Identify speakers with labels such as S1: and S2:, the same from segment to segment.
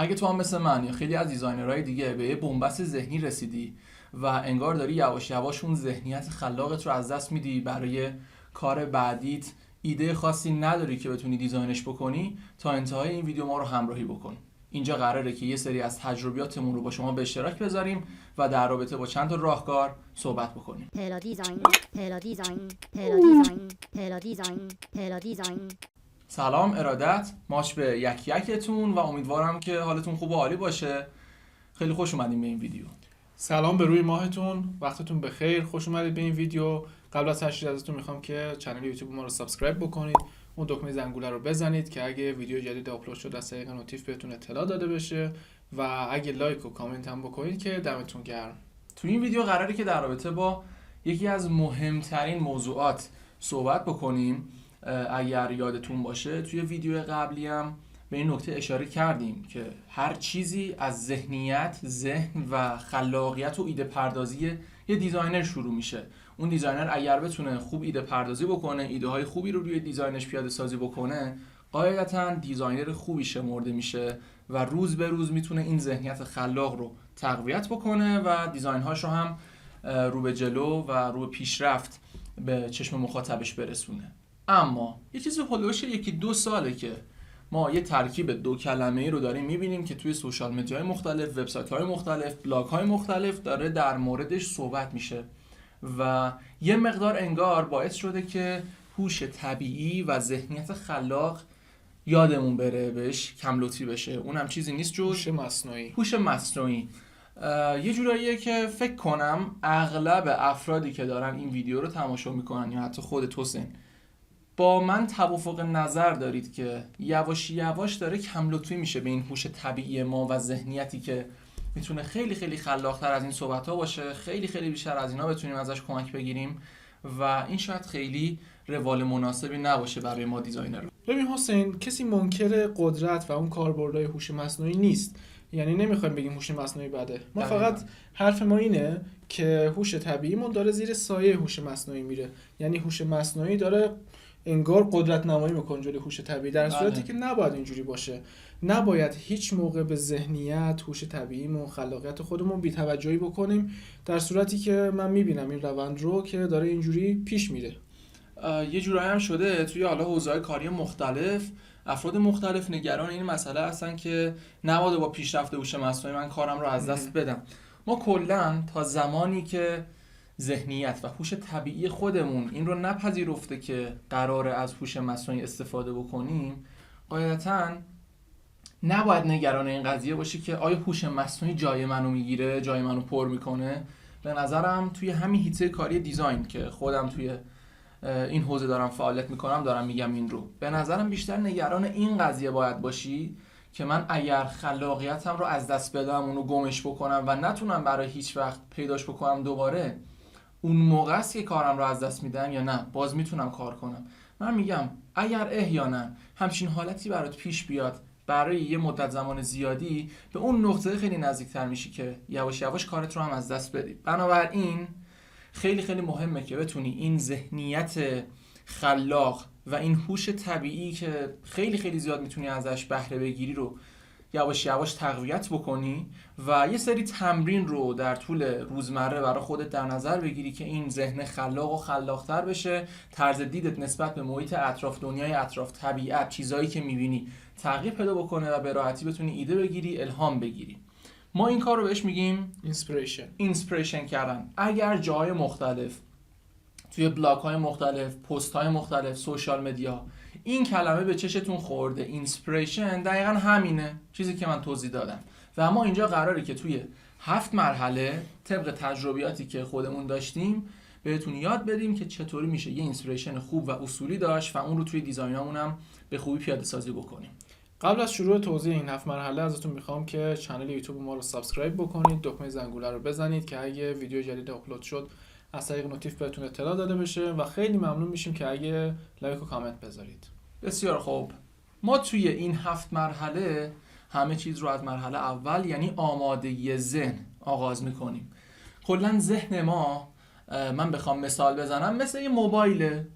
S1: اگه تو هم مثل من یا خیلی از دیزاینرهای دیگه به یه بن‌بست ذهنی رسیدی و انگار داری یواش یواش اون ذهنیت خلاقت رو از دست میدی، برای کار بعدیت ایده خاصی نداری که بتونی دیزاینش بکنی، تا انتهای این ویدیو ما رو همراهی بکن. اینجا قراره که یه سری از تجربیاتمون رو با شما به اشتراک بذاریم و در رابطه با چند تا راهکار صحبت بکنیم. سلام، ارادت، ماچ به یکتون و امیدوارم که حالتون خوب و عالی باشه. خیلی خوش اومدیم به این ویدیو.
S2: سلام به روی ماهتون، وقتتون بخیر، خوش اومدید به این ویدیو. قبل از هر چیز ازتون میخوام که کانال یوتیوب ما رو سابسکرایب بکنید، اون دکمه زنگوله رو بزنید که اگه ویدیو جدید آپلود شد از طریق نوتیف بهتون اطلاع داده بشه و اگه لایک و کامنت هم بکنید که دمتون گرم.
S1: تو این ویدیو قراره که در رابطه با یکی از مهمترین موضوعات صحبت بکنیم. اگر یادتون باشه توی ویدیو قبلی هم به این نکته اشاره کردیم که هر چیزی از ذهنیت، ذهن و خلاقیت و ایده پردازی یه دیزاینر شروع میشه. اون دیزاینر اگر بتونه خوب ایده پردازی بکنه، ایده های خوبی رو روی دیزاینش پیاده سازی بکنه، قاعدتاً دیزاینر خوبی شمرده میشه و روز به روز میتونه این ذهنیت خلاق رو تقویت بکنه و دیزاین هاش رو هم رو به جلو و رو به پیشرفت به چشم مخاطبش برسونه. اما یه چیزی هولوش 1-2 ساله که ما یه ترکیب 2 کلمه‌ای رو داریم می‌بینیم که توی سوشال مدیاهای مختلف، وبسایت‌های مختلف، بلاگ‌های مختلف داره در موردش صحبت میشه و یه مقدار انگار باعث شده که هوش طبیعی و ذهنیت خلاق یادمون بره، بهش کم لطفی بشه. اونم چیزی نیست جز هوش مصنوعی. یه جوراییه که فکر کنم اغلب افرادی که دارن این ویدیو رو تماشا میکنن یا حتی خود حسین با من توافق نظر دارید که یواش یواش داره کم لطفی میشه به این هوش طبیعی ما و ذهنیتی که میتونه خیلی خیلی خلاق‌تر از این صحبت‌ها باشه، خیلی خیلی بیشتر از اینا بتونیم ازش کمک بگیریم و این شاید خیلی روال مناسبی نباشه برای ما دیزاینرها.
S2: ببین حسین، کسی منکر قدرت و اون کاربردهای هوش مصنوعی نیست. یعنی نمیخوایم بگیم هوش مصنوعی بده. ما فقط حرف ما اینه که هوش طبیعیمون داره زیر سایه هوش مصنوعی میره. یعنی هوش مصنوعی داره انگار قدرت نمایی میکنه جلوی هوش طبیعی، در صورتی که نباید اینجوری باشه. نباید هیچ موقع به ذهنیت، هوش طبیعیمون، خلاقیت خودمون بی‌توجهی بکنیم، در صورتی که من میبینم این روند رو که داره اینجوری پیش میره.
S1: یه جورایی هم شده توی حالا حوزه‌های کاری مختلف افراد مختلف نگران این مسئله هستن که نباید با پیشرفت هوش مصنوعی من کارم رو از دست بدم. ما کلاً تا زمانی که ذهنیت و هوش طبیعی خودمون این رو نپذیرفته که قراره از هوش مصنوعی استفاده بکنیم، قاعدتاً نباید نگران این قضیه باشی که آیا هوش مصنوعی جای منو میگیره، جای منو پر میکنه. به نظرم توی همین حیطه کاری دیزاین که خودم توی این حوزه دارم فعالیت میکنم دارم میگم این رو، به نظرم بیشتر نگران این قضیه باید باشی که من اگر خلاقیتم رو از دست بدم، اونو گمش بکنم و نتونم برای هیچ وقت پیداش بکنم دوباره، اون موقع است که کارم رو از دست میدم یا نه باز میتونم کار کنم. من میگم اگر احیانا همچین حالتی برات پیش بیاد برای یه مدت زمان زیادی، به اون نقطه خیلی نزدیکتر میشی که یواش یواش کارت رو هم از دست بدی. بنابراین خیلی خیلی مهمه که بتونی این ذهنیت خلاق و این هوش طبیعی که خیلی خیلی زیاد میتونی ازش بهره بگیری رو یواش یواش تقویت بکنی و یه سری تمرین رو در طول روزمره برای خودت در نظر بگیری که این ذهن خلاق و خلاق‌تر بشه، طرز دیدت نسبت به محیط اطراف، دنیای اطراف، طبیعت، چیزایی که میبینی تغییر پیدا بکنه و به راحتی بتونی ایده بگیری، الهام بگیری. ما این کار رو بهش میگیم اینسپیریشن کردن. اگر جای مختلف توی بلاگ های مختلف، پست های مختلف، سوشال مدیا این کلمه به چشتون خورده، اینسپیریشن دقیقاً همینه، چیزی که من توضیح دادم. و اما اینجا قراره که توی 7 مرحله طبق تجربیاتی که خودمون داشتیم بهتون یاد بدیم که چطوری میشه یه اینسپیریشن خوب و اصولی داشت و اون رو توی دیزاینامون هم به خوبی پیاده سازی بکنیم.
S2: قبل از شروع توضیح این 7 مرحله ازتون میخوام که کانال یوتیوب ما رو سابسکرایب بکنید، دکمه زنگوله رو بزنید که اگه ویدیو جدید آپلود شد از طریق نوتیف بهتون اطلاع داده بشه و خیلی ممنون میشیم که اگه لایک و کامنت بذارید.
S1: بسیار خوب. ما توی این 7 مرحله همه چیز رو از مرحله اول یعنی آمادگی ذهن آغاز میکنیم. کلاً ذهن ما، من بخوام مثال بزنم، مثل یه موبایله.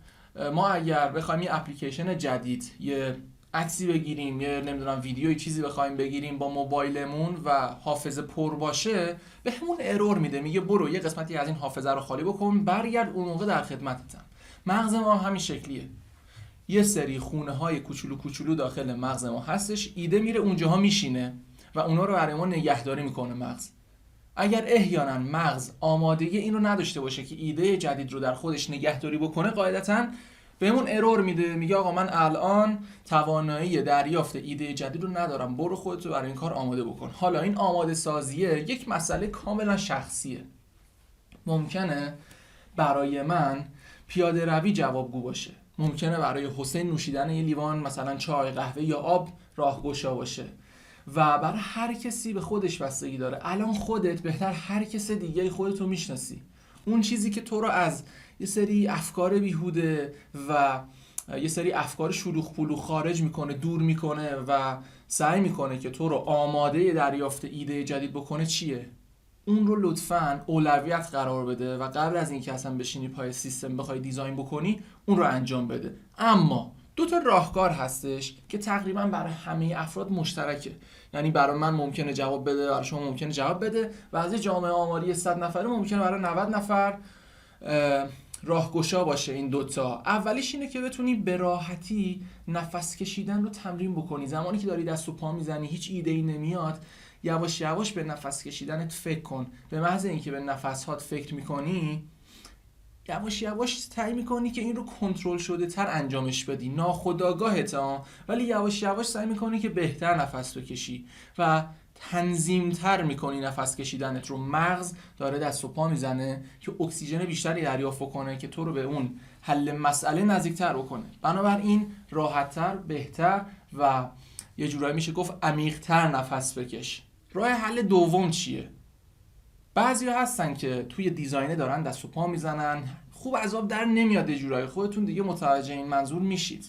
S1: ما اگر بخوایم یه اپلیکیشن جدید، یه عکسی بگیریم یا نمیدونم ویدیوی چیزی بخوایم بگیریم با موبایلمون و حافظه پر باشه به همون ارور میده، میگه برو یه قسمتی از این حافظه رو خالی بکن برگرد اون موقع در خدمتتم. مغز ما همین شکلیه، یه سری خونه های کوچولو کوچولو داخل مغز ما هستش، ایده میره اونجاها میشینه و اونا رو برای ما نگهداری میکنه مغز. اگر احیانا مغز آمادگی این رو نداشته باشه که ایده جدید رو در خودش نگهداری بکنه، قاعدتاً بهمون ارور میده، میگه آقا من الان توانایی دریافت ایده جدید رو ندارم، برو خودت رو برای این کار آماده بکن. حالا این آماده سازیه یک مسئله کاملا شخصیه. ممکنه برای من پیاده روی جوابگو باشه، ممکنه برای حسین نوشیدن یه لیوان مثلا چای، قهوه یا آب راهگشا باشه و برای هر کسی به خودش بستگی داره. الان خودت بهتر هر کس دیگه خودت رو میشناسی. اون چیزی که تو رو از یه سری افکار بیهوده و یه سری افکار شلوغ پلوغ خارج میکنه، دور میکنه و سعی میکنه که تو رو آماده دریافت ایده جدید بکنه چیه؟ اون رو لطفاً اولویت قرار بده و قبل از اینکه اصلا بشینی پای سیستم بخوای دیزاین بکنی اون رو انجام بده. اما دو تا راهکار هستش که تقریبا برای همه افراد مشترکه، یعنی برای من ممکنه جواب بده، برای شما ممکنه جواب بده و از یه جامعه آماری 100 نفره ممکنه برای 90 نفر راهگشا باشه این دوتا. اولیش اینه که بتونی به راحتی نفس کشیدن رو تمرین بکنی. زمانی که داری دست و پا میزنی هیچ ایده‌ای نمیاد، یواش یواش به نفس کشیدنت فکر کن. به محض اینکه به نفس‌هات فکر میکنی، یواش یواش سعی میکنی که این رو کنترل شده تر انجامش بدی، ناخودآگاهت ولی یواش یواش سعی میکنی که بهتر نفس بکشی و تنظیم تر میکنی نفس کشیدنت رو. مغز داره دست و پا میزنه که اکسیژن بیشتری دریافت کنه که تو رو به اون حل مسئله نزدیکتر بکنه. بنابراین راحتتر، بهتر و یه جورایی میشه گفت عمیق‌تر نفس بکش. راه حل دوم چیه؟ بعضیا هستن که توی دیزاینه دارن دست و پا میزنن، خوب عذاب در نمیاد، یه جورایی خودتون دیگه متوجه این منظور میشید.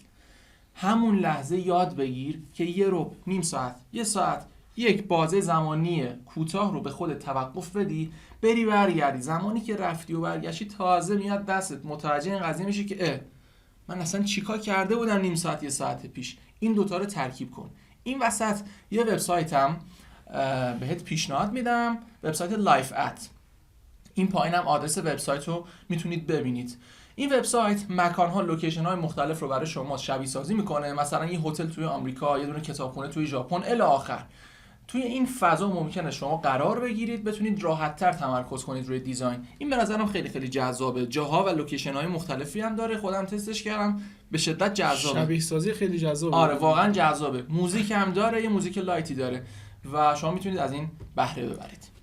S1: همون لحظه یاد بگیر که یه ربع، نیم ساعت، یه ساعت، یک بازه زمانی کوتاه رو به خودت توقف بدی، بری برگردی. زمانی که رفتی و برگشتی تازه میاد دستت، متوجه این قضیه میشه که من اصلا چیکار کرده بودم نیم ساعت، یه ساعت پیش. این دوتا رو ترکیب کن. این وسط یه وبسایتم بهت پیشنهاد میدم، وبسایت لایف ات. این پایینم آدرس وبسایت رو میتونید ببینید. این وبسایت مکان‌ها، لوکیشن‌های مختلف رو برای شما شبیه سازی میکنه. مثلا یه هتل توی آمریکا، یه دونه کتابخونه توی ژاپن الی آخر. توی این فضا ممکنه شما قرار بگیرید، بتونید راحت‌تر تمرکز کنید روی دیزاین. این به نظرم خیلی خیلی جذابه. جاها و لوکیشن‌های مختلفی هم داره، خودم تستش کردم، به شدت جذابه.
S2: شبیه سازی خیلی جذابه.
S1: آره واقعا جذابه. موزیک هم داره، یه موزیک لایتی داره و شما میتونید از این بهره ببرید.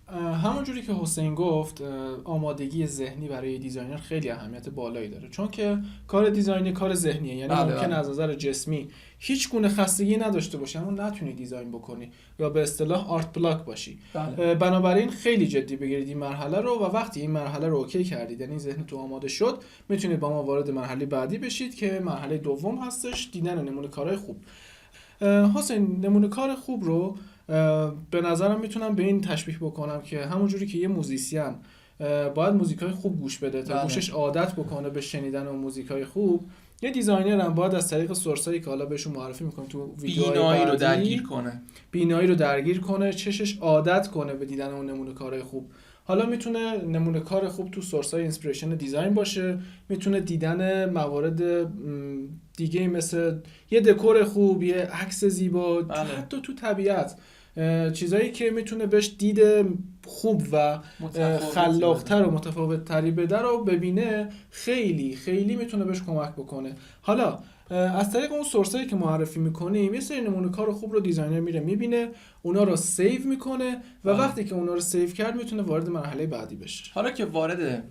S2: همونجوری که حسین گفت، آمادگی ذهنی برای دیزاینر خیلی اهمیت بالایی داره، چون که کار دیزاینی کار ذهنیه. یعنی ممکنه از نظر جسمی هیچ گونه خستگی نداشته باشی اما نتونی دیزاین بکنی یا به اصطلاح آرت بلاک باشی. بنابراین خیلی جدی بگیرید این مرحله رو و وقتی این مرحله رو اوکی کردید، یعنی ذهنتون آماده شد، میتونید با ما وارد مرحله بعدی بشید که مرحله دوم هستش، دیدن نمونه کارهای خوب. حسین، نمونه کار خوب رو به نظرم میتونم به این تشبیه بکنم که همونجوری که یه موزیسین باید موزیکای خوب گوش بده تا گوشش عادت بکنه به شنیدن اون موزیکای خوب، یه دیزاینر هم باید از طریق سورسایی که حالا بهشون معرفی میکنم تو ویدیوهای
S1: بینایی رو درگیر کنه،
S2: بینایی رو درگیر کنه، چشش عادت کنه به دیدن اون نمونه کارهای خوب. حالا میتونه نمونه کار خوب تو سورسای اینسپیریشن دیزاین باشه، میتونه دیدن موارد دیگه مثل یه دکور خوب، یه عکس زیبا، حتی تو طبیعت، چیزایی که میتونه بهش دید خوب و خلاق‌تر و متفاوت‌تری بده رو ببینه، خیلی خیلی میتونه بهش کمک بکنه. حالا از طریق اون سورسایی که معرفی میکنیم یه سری نمونه کار خوب رو دیزاینر میره میبینه، اونا رو سیو میکنه و وقتی که اونا رو سیو کرد میتونه وارد مرحله بعدی بشه.
S1: حالا که وارد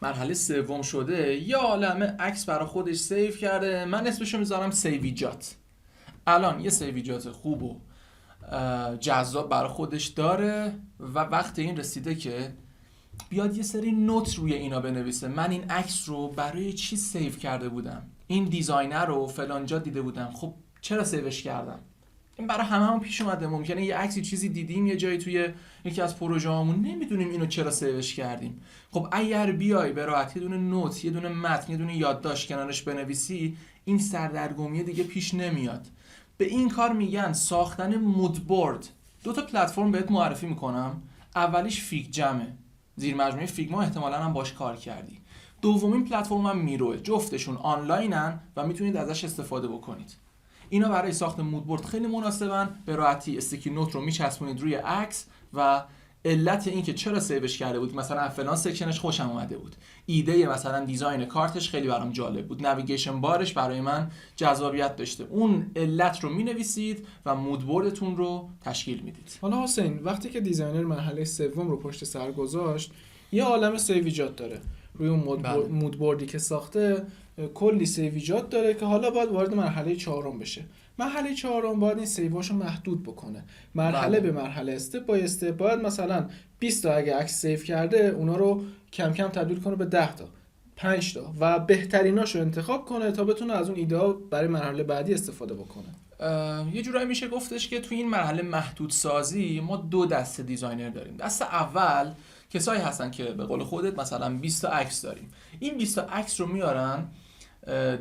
S1: مرحله سوم شده، یه عالمه عکس برای خودش سیو کرده، من اسمشو میذارم سیویجات. الان یه سیویجات خوب و جذاب برای خودش داره و وقت این رسیده که بیاد یه سری نوت روی اینا بنویسه. من این عکس رو برای چی سیو کرده بودم؟ این دیزاینر رو فلان جا دیده بودم، خب چرا سیوش کردم؟ این برای هممون پیش اومده. ممکنه یه عکسی چیزی دیدیم یه جایی توی یکی از پروژه‌هامون، نمیدونیم اینو چرا سیوش کردیم. خب اگر بیای به راحتی یه دونه نوت، یه دونه متن، یه دونه یادداشت کنارش بنویسی، این سردرگمی دیگه پیش نمیاد. به این کار میگن ساختن مودبورد. 2 تا پلتفرم بهت معرفی میکنم. اولیش فیگ جمه، زیر مجموعه فیگما، احتمالاً هم باش کار کردی. دومین پلتفرم هم میروه. جفتشون آنلاینن و میتونید ازش استفاده بکنید. اینا برای ساخت مودبورد خیلی مناسبن. به راحتی استیکی نوت رو میچسبونید روی عکس و علت این که چرا سیوش کرده بود، مثلا فلان سکشنش خوشم اومده بود، ایده مثلا دیزاین کارتش خیلی برام جالب بود، نویگیشن بارش برای من جذابیت داشته، اون علت رو مینویسید و مودبوردتون رو تشکیل میدید.
S2: حالا حسین، وقتی که دیزاینر مرحله سوم رو پشت سر گذاشت، یه عالم سیو ایجاد داره روی اون مودبوردی که ساخته. کلی سیو ایجاد داره که حالا باید وارد مرحله 4 بشه. مرحله 4 باید این سیواشو محدود بکنه، مرحله به مرحله، استپ بای استپ. باید مثلا 20 تا اگه عکس سیو کرده، اونا رو کم کم تبدیل کنه به 10 تا، 5 تا و بهتریناشو انتخاب کنه تا بتونه از اون ایده ها برای مرحله بعدی استفاده بکنه.
S1: یه جورایی میشه گفتش که تو این مرحله محدود سازی ما 2 دسته دیزاینر داریم. دسته اول کسایی هستن که به قول خودت مثلا 20 تا عکس داریم، این 20 تا عکس رو میارن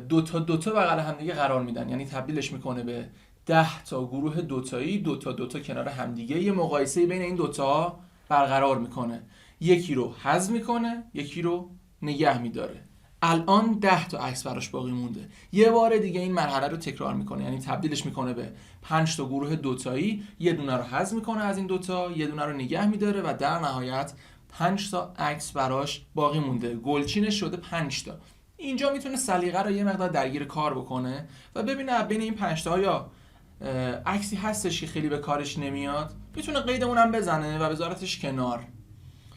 S1: دو تا بغل همدیگه قرار میدن، یعنی تبدیلش میکنه به 10 تا گروه دوتایی، دو تا کنار همدیگه، یه مقایسه بین این دوتا برقرار میکنه، یکی رو حذف میکنه، یکی رو نگه میداره. الان 10 تا عکس براش باقی مونده. یه بار دیگه این مرحله رو تکرار میکنه، یعنی تبدیلش میکنه به 5 تا گروه دوتایی، یه دونه رو حذف میکنه از این دوتا، یه دونه رو نگه میداره و در نهایت 5 تا عکس براش باقی مونده. گلچینش شده 5 تا. اینجا میتونه سلیقه رو یه مقدار درگیر کار بکنه و ببینه بین این 5 تا یا عکسی هستش که خیلی به کارش نمیاد، میتونه قیدمون هم بزنه و بذارتش کنار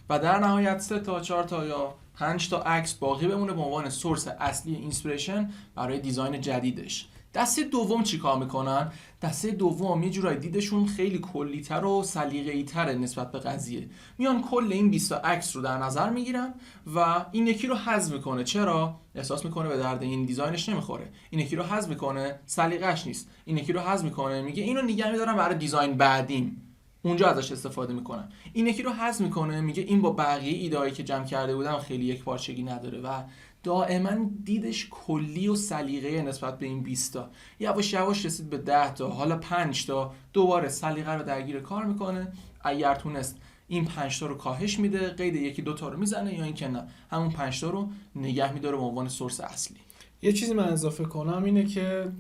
S1: و در نهایت 3 تا 4 تا یا 5 تا عکس باقی بمونه به عنوان سورس اصلی اینسپیریشن برای دیزاین جدیدش. دسته دوم چیکار میکنن؟ دسته دوم یه جورایی دیدشون خیلی کلی‌تر و سلیقه‌ای‌تره نسبت به قضیه. میان کل این 20 تا عکس رو در نظر میگیرن و این یکی رو حذف میکنه. چرا؟ احساس میکنه به درد این دیزاینش نمیخوره. این یکی رو حذف میکنه، سلیقه‌اش نیست. این یکی رو حذف میکنه، میگه اینو نگه می‌دارم برای دیزاین بعدیم، اونجا ازش استفاده میکنن. این یکی رو حذف میکنه، میگه این با بقیه ایده‌ای که جمع کرده بودم خیلی یکپارچگی نداره و دائما دیدش کلی و سلیقه نسبت به این 20 تا. یواش یواش رسید به 10 تا، حالا 5 تا. دوباره سلیقه رو درگیر کار میکنه، اگر تونست این 5 تا رو کاهش میده، قید یکی دو تا رو میزنه، یا اینکه نه همون 5 تا رو نگه میداره به عنوان سورس اصلی.
S2: یه چیزی من اضافه کنم اینه که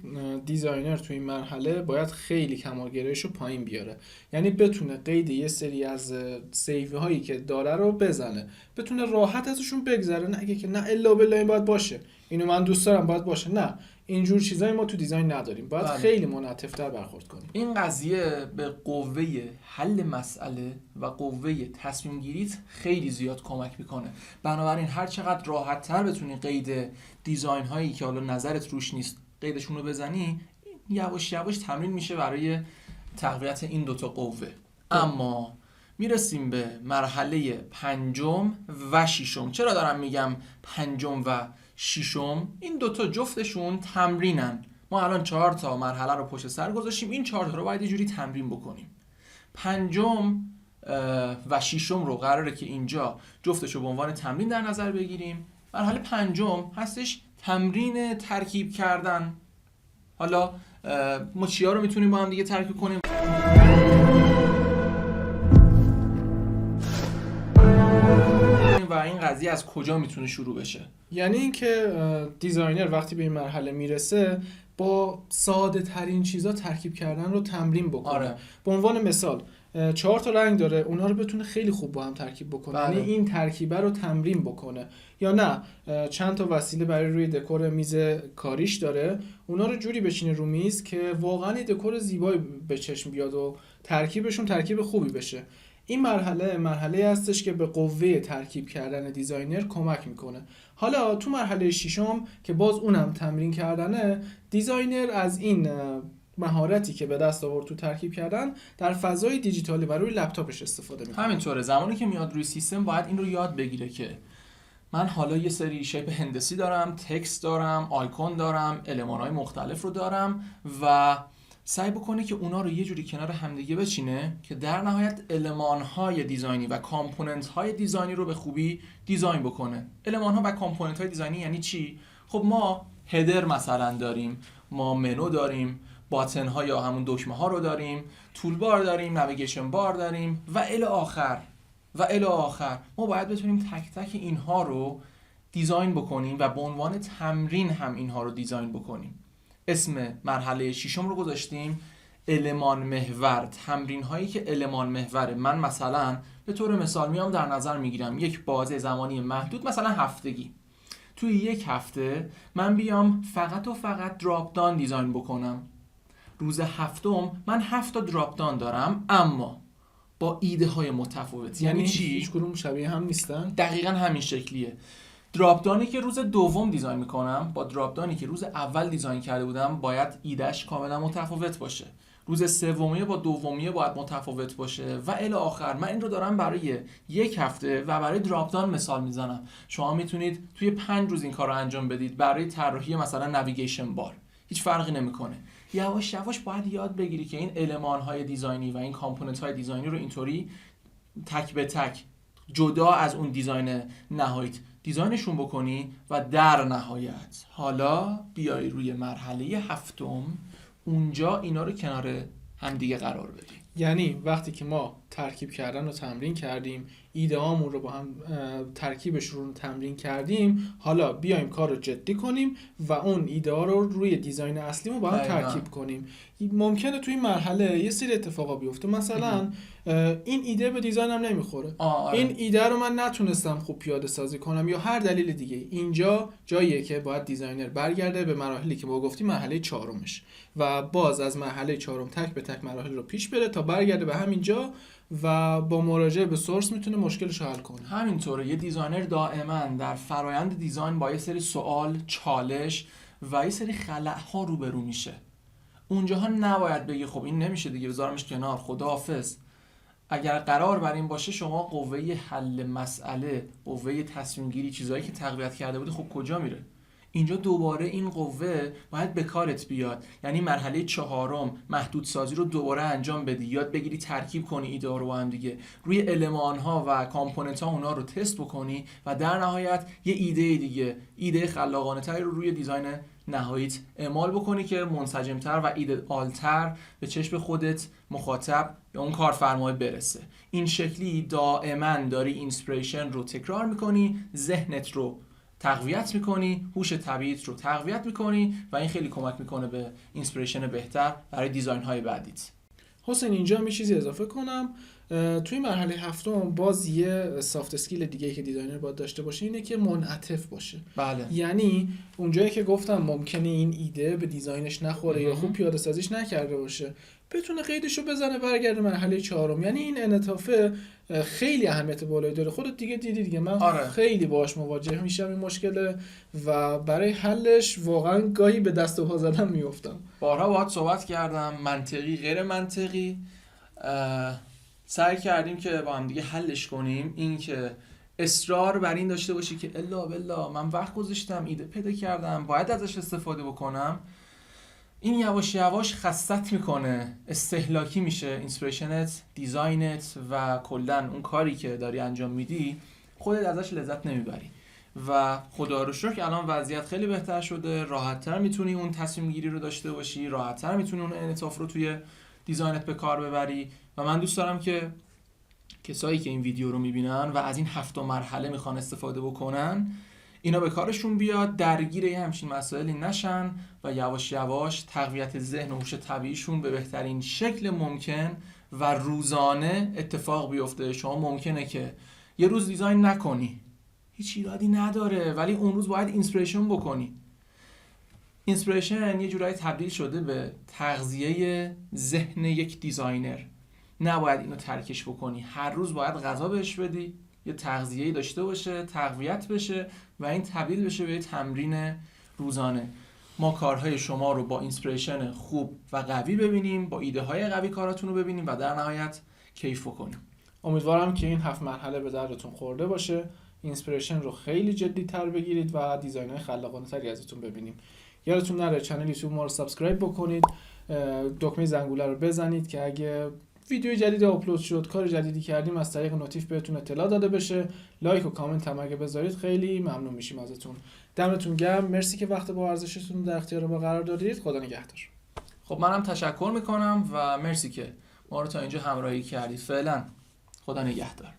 S2: دیزاینر تو این مرحله باید خیلی کمالگرایش رو پایین بیاره، یعنی بتونه قید یه سری از سیو هایی که داره رو بزنه، بتونه راحت ازشون بگذره، نه اگه که نه الا بالله این باید باشه، اینو من دوست دارم باید باشه، نه اینجور چیزایی ما تو دیزاین نداریم، باید خیلی منعطف‌تر برخورد کنیم.
S1: این قضیه به قوه حل مسئله و قوه تصمیم گیریت خیلی زیاد کمک میکنه. بنابراین هر چقدر راحت تر بتونی قید دیزاین هایی که حالا نظرت روش نیست قیدشون رو بزنی، یواش یواش تمرین میشه برای تقویت این دوتا قوه. اما میرسیم به مرحله 5 و 6. چرا دارم میگم 5 و 6؟ این دوتا جفتشون تمرینن. ما الان 4 تا مرحله رو پشت سر گذاشتیم، این 4 تا رو باید یه جوری تمرین بکنیم. 5 و 6 رو قراره که اینجا جفتش رو به عنوان تمرین در نظر بگیریم. مرحله 5 هستش تمرین ترکیب کردن. حالا ما چیا رو میتونیم با هم دیگه ترکیب کنیم؟ و این قضیه از کجا میتونه شروع بشه؟
S2: یعنی اینکه دیزاینر وقتی به این مرحله میرسه با ساده ترین چیزا ترکیب کردن رو تمرین بکنه.
S1: آره.
S2: به عنوان مثال 4 تا رنگ داره، اونا رو بتونه خیلی خوب با هم ترکیب بکنه.
S1: بله.
S2: یعنی این ترکیبه رو تمرین بکنه. یا نه چند تا وسیله برای روی دکور میز کاریش داره، اونا رو جوری بچینه رو میز که واقعا دکور زیبایی به چشم بیاد و ترکیبشون ترکیب خوبی بشه. این مرحله هستش که به قوه ترکیب کردن دیزاینر کمک میکنه. حالا تو مرحله 6 که باز اونم تمرین کردنه، دیزاینر از این مهارتی که به دست آورد تو ترکیب کردن در فضای دیجیتالی و روی لپتاپش استفاده میکنه.
S1: همینطوره. زمانی که میاد روی سیستم باید این رو یاد بگیره که من حالا یه سری شیپ هندسی دارم، تکست دارم، آیکون دارم، المان‌های مختلف رو دارم و سعی بکنه که اونا رو یه جوری کنار همدیگه بچینه که در نهایت المان‌های دیزاینی و کامپوننت‌های دیزاینی رو به خوبی دیزاین بکنه. المان‌ها و کامپوننت‌های دیزاینی یعنی چی؟ خب ما هدر مثلا داریم، ما منو داریم، باتن ها یا همون دکمه ها رو داریم، تول بار داریم، نویگیشن بار داریم و الی آخر ما باید بتونیم تک تک اینها رو دیزاین بکنیم و به عنوان تمرین هم اینها رو دیزاین بکنیم. اسم مرحله ششم رو گذاشتیم المان محور، تمرین هایی که المان محوره. من مثلا به طور مثال میام در نظر میگیرم یک بازه زمانی محدود، مثلا هفتگی. توی یک هفته من بیام فقط و فقط دراپ دان دیزاین بکنم. روز هفتم من 7 تا دراپ دان دارم اما با ایده های متفاوت. یعنی چی؟
S2: هیچ کدوم شبیه هم نیستن.
S1: دقیقاً همین شکلیه. دراپ دانی که روز دوم دیزاین میکنم با دراپ دانی که روز اول دیزاین کرده بودم باید ایدهش کاملا متفاوت باشه. روز سومیه با دومیه باید متفاوت باشه و الی آخر. من این رو دارم برای یک هفته و برای دراپ دان مثال میزنم. شما میتونید توی 5 روز این کار رو انجام بدید برای طراحی مثلا نویگیشن بار. هیچ فرقی نمیکنه. یواش یواش باید یاد بگیری که این المان های دیزاینی و این کامپوننت های دیزاینی رو اینطوری تک به تک جدا از اون دیزاین نهاییت دیزاینشون بکنی و در نهایت حالا بیای روی مرحله هفتم اونجا اینا رو کنار هم دیگه قرار بدی.
S2: یعنی وقتی که ما ترکیب کردن رو تمرین کردیم، ایده هامون رو با هم ترکیبشون رو تمرین کردیم، حالا بیایم کار رو جدی کنیم و اون ایده ها رو روی دیزاین اصلیمون با هم ترکیب کنیم. ممکنه توی این مرحله یه سری اتفاقا بیفته، مثلا این ایده به دیزاینم نمیخوره، این ایده رو من نتونستم خوب پیاده سازی کنم یا هر دلیل دیگه. اینجا جاییه که باید دیزاینر برگرده به مراحلی که ما گفتیم مرحله 4مش و باز از مرحله 4 تک به تک مراحل رو پیش بره تا برگرده به همینجا و با مراجعه به سورس میتونه مشکلش رو حل کنه.
S1: همینطوره. یه دیزاینر دائما در فرایند دیزاین با یه سری سوال، چالش و یه سری خلأها روبرو میشه. اونجاها نباید بگی خب این نمیشه دیگه بذارمش کنار، خداحافظ. اگر قرار بر این باشه شما قوه حل مسئله، قوه تصمیم گیری، چیزایی که تقویت کرده بودی خب کجا میره؟ اینجا دوباره این قوه باید به کارت بیاد. یعنی مرحله 4 محدودسازی رو دوباره انجام بدی، یاد بگیری ترکیب کنی ایده رو با هم دیگه، روی المان ها و کامپوننت ها اونا رو تست بکنی و در نهایت یه ایده دیگه، ایده خلاقانه تری رو روی دیزاین نهاییت اعمال بکنی که منسجم‌تر و ایدئال‌تر به چشم خودت، مخاطب یا اون کارفرمای برسه. این شکلی دائما داری اینسپیریشن رو تکرار میکنی، ذهنت رو تقویت میکنی، هوش طبیعیت رو تقویت میکنی و این خیلی کمک میکنه به اینسپیریشن بهتر برای دیزاین های بعدیت.
S2: حسین اینجا هم یه چیزی اضافه کنم. توی مرحله هفتم باز یه سافت اسکیل دیگه که دیزاینر باید داشته باشه اینه که منعطف باشه.
S1: بله.
S2: یعنی اونجایی که گفتم ممکنه این ایده به دیزاینش نخوره یا خوب پیاده سازیش نکرده باشه، بتونه قیدشو بزنه برگرده مرحله 4. یعنی این انعطافه خیلی اهمیت بالایی داره. خودت دیگه دیدی دیگه، من خیلی باهاش مواجه میشم این مشکل و برای حلش واقعا گاهی به دست و پا زدن میافتم.
S1: بارها باهات صحبت کردم، منطقی غیر منطقی سعی کردیم که با هم دیگه حلش کنیم. این که اصرار بر این داشته باشی که الا بالله من وقت گذاشتم، ایده پیدا کردم، باید ازش استفاده بکنم، این یواش یواش خستت میکنه، استهلاکی میشه اینسپیریشنت، دیزاینت و کلا اون کاری که داری انجام میدی خودت ازش لذت نمیبری. و خدا رو شکر که الان وضعیت خیلی بهتر شده، راحت‌تر میتونی اون تصمیم گیری رو داشته باشی، راحت‌تر میتونی اون انعطاف رو توی دیزاینت به کار ببری. و من دوست دارم که کسایی که این ویدیو رو میبینن و از این 7 مرحله میخوان استفاده بکنن اینا به کارشون بیاد، درگیر همچین مسائلی نشن و یواش یواش تقویت ذهن و هوش طبیعیشون به بهترین شکل ممکن و روزانه اتفاق بیفته. شما ممکنه که یه روز دیزاین نکنی، هیچ ایرادی نداره، ولی اون روز باید اینسپیریشن بکنی. اینسپیریشن یه جورایی تبدیل شده به تغذیه ذهن یک دیزاینر. نباید اینو ترکش بکنی، هر روز باید غذا بهش بدی، یه تغذیه‌ای داشته باشه، تقویت بشه و این تبدیل بشه به تمرین روزانه. ما کارهای شما رو با اینسپیریشن خوب و قوی ببینیم، با ایده های قوی کاراتون رو ببینیم و در نهایت کیف کنیم.
S2: امیدوارم که این 7 مرحله به دردتون خورده باشه، اینسپیریشن رو خیلی جدی تر بگیرید و دیزاین‌های خلاقانه تری ازتون ببینیم. یادتون نره چنل یوتیوب ما رو سابسکرایب بکنید، دکمه زنگوله رو بزنید که اگه ویدیو جدید آپلود شد، کار جدیدی کردیم از طریق نوتیف بهتون اطلاع داده بشه. لایک و کامنت هم اگه بذارید خیلی ممنون میشیم ازتون. دمتون گرم، مرسی که وقت با ارزشتون در اختیار ما قرار دادید. خدا نگهدار.
S1: خب منم تشکر میکنم و مرسی که ما رو تا اینجا همراهی کردید. فعلا خدا نگهدار.